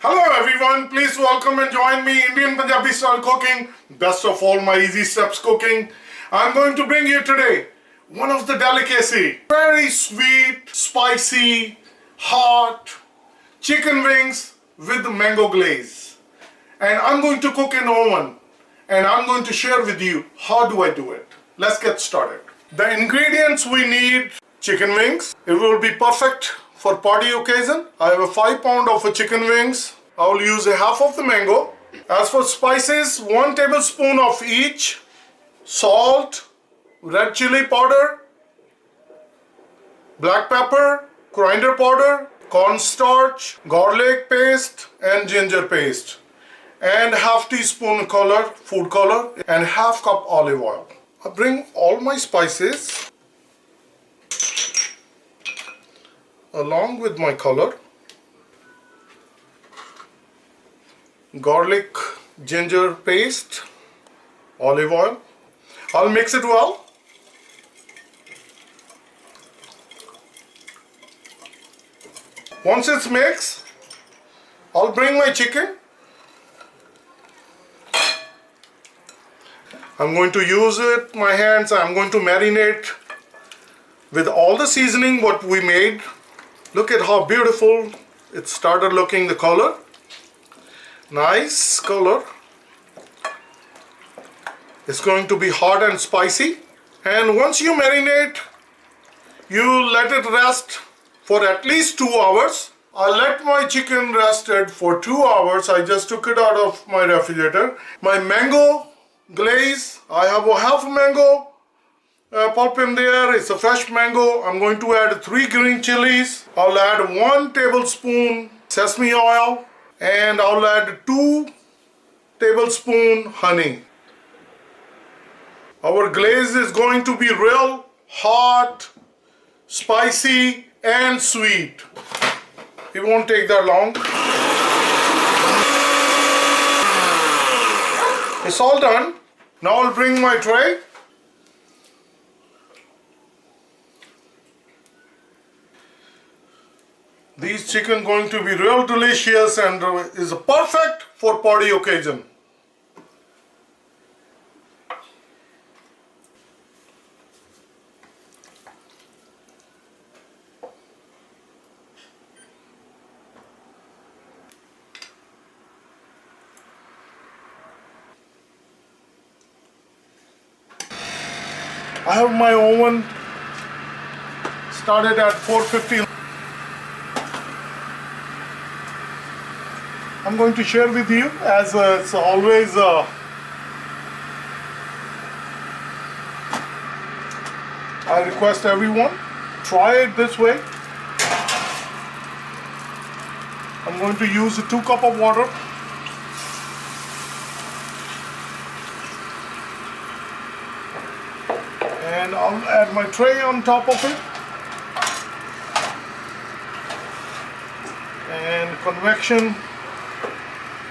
Hello everyone, please welcome and join me Indian Punjabi style cooking, best of all my easy steps cooking. I'm going to bring you today one of the delicacy, very sweet, spicy, hot chicken wings with mango glaze. And I'm going to cook in oven and I'm going to share with you how do I do it. Let's get started. The ingredients we need: chicken wings. It will be perfect for party occasion. I have a 5 pound of chicken wings. I will use a half of the mango. As for spices, 1 tablespoon of each: salt, red chili powder, black pepper, coriander powder, cornstarch, garlic paste and ginger paste, and half teaspoon color, food color, and half cup olive oil. I bring all my spices along with my color, garlic, ginger paste, olive oil. I'll mix it well. Once it's mixed, I'll bring my chicken. I'm going to use it, my hands. I'm going to marinate with all the seasoning what we made. Look at how beautiful it started looking, the color. Nice color. It's going to be hot and spicy. And once you marinate, you let it rest for at least 2 hours. I let my chicken rested for 2 hours. I just took it out of my refrigerator. My mango glaze, I have a half mango pulp in there. It's a fresh mango. I'm going to add 3 green chilies. I'll add 1 tablespoon sesame oil, and I'll add 2 tablespoon honey. Our glaze is going to be real hot, spicy and sweet. It won't take that long. It's all done. Now I'll bring my tray. These chicken going to be real delicious and is perfect for party occasion. I have my oven started at 450. I'm going to share with you, as it's always I request everyone try it this way. I'm going to use 2 cups of water. And I'll add my tray on top of it. And convection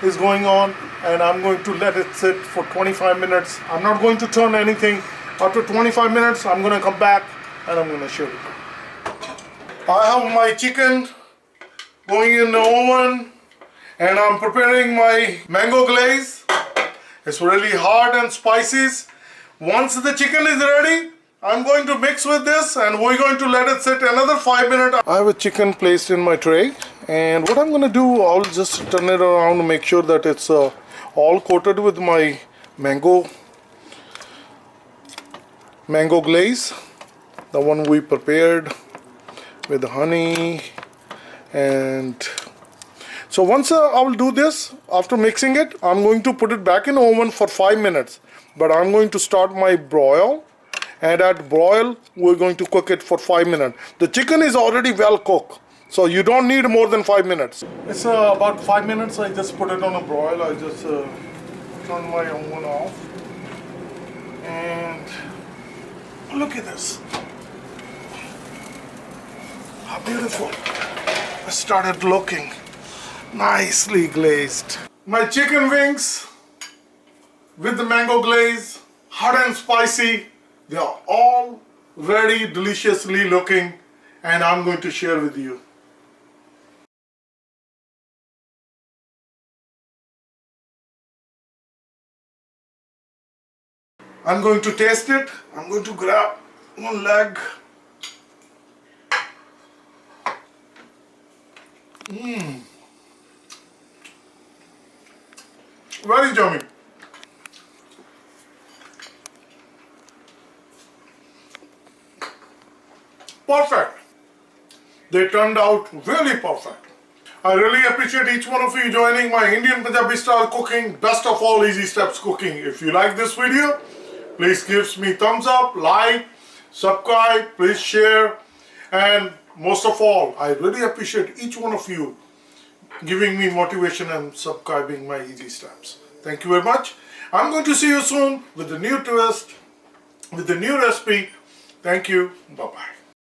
is going on, and I'm going to let it sit for 25 minutes. I'm not going to turn anything. After 25 minutes, I'm going to come back and I'm going to show you. I have my chicken going in the oven, and I'm preparing my mango glaze. It's really hot and spicy. Once the chicken is ready, I'm going to mix with this and we're going to let it sit another 5 minutes. I have a chicken placed in my tray, and what I'm going to do, I'll just turn it around to make sure that it's all coated with my mango glaze, the one we prepared with honey. And so once I'll do this, after mixing it, I'm going to put it back in the oven for 5 minutes. But I'm going to start my broil, and at broil we're going to cook it for 5 minutes. The chicken is already well cooked, so you don't need more than 5 minutes. It's about 5 minutes. I just put it on a broil. I just turn my oven off, and look at this, how beautiful it started looking, nicely glazed. My chicken wings with the mango glaze, hot and spicy, they are all very deliciously looking, and I'm going to share with you. I'm going to taste it. I'm going to grab one leg. Very yummy. Perfect. They turned out really perfect. I really appreciate each one of you joining my Indian Punjabi style cooking, best of all easy steps cooking. If you like this video, please give me thumbs up, like, subscribe, please share, and most of all, I really appreciate each one of you giving me motivation and subscribing my easy steps. Thank you very much. I'm going to see you soon with a new twist, with a new recipe. Thank you. Bye-bye.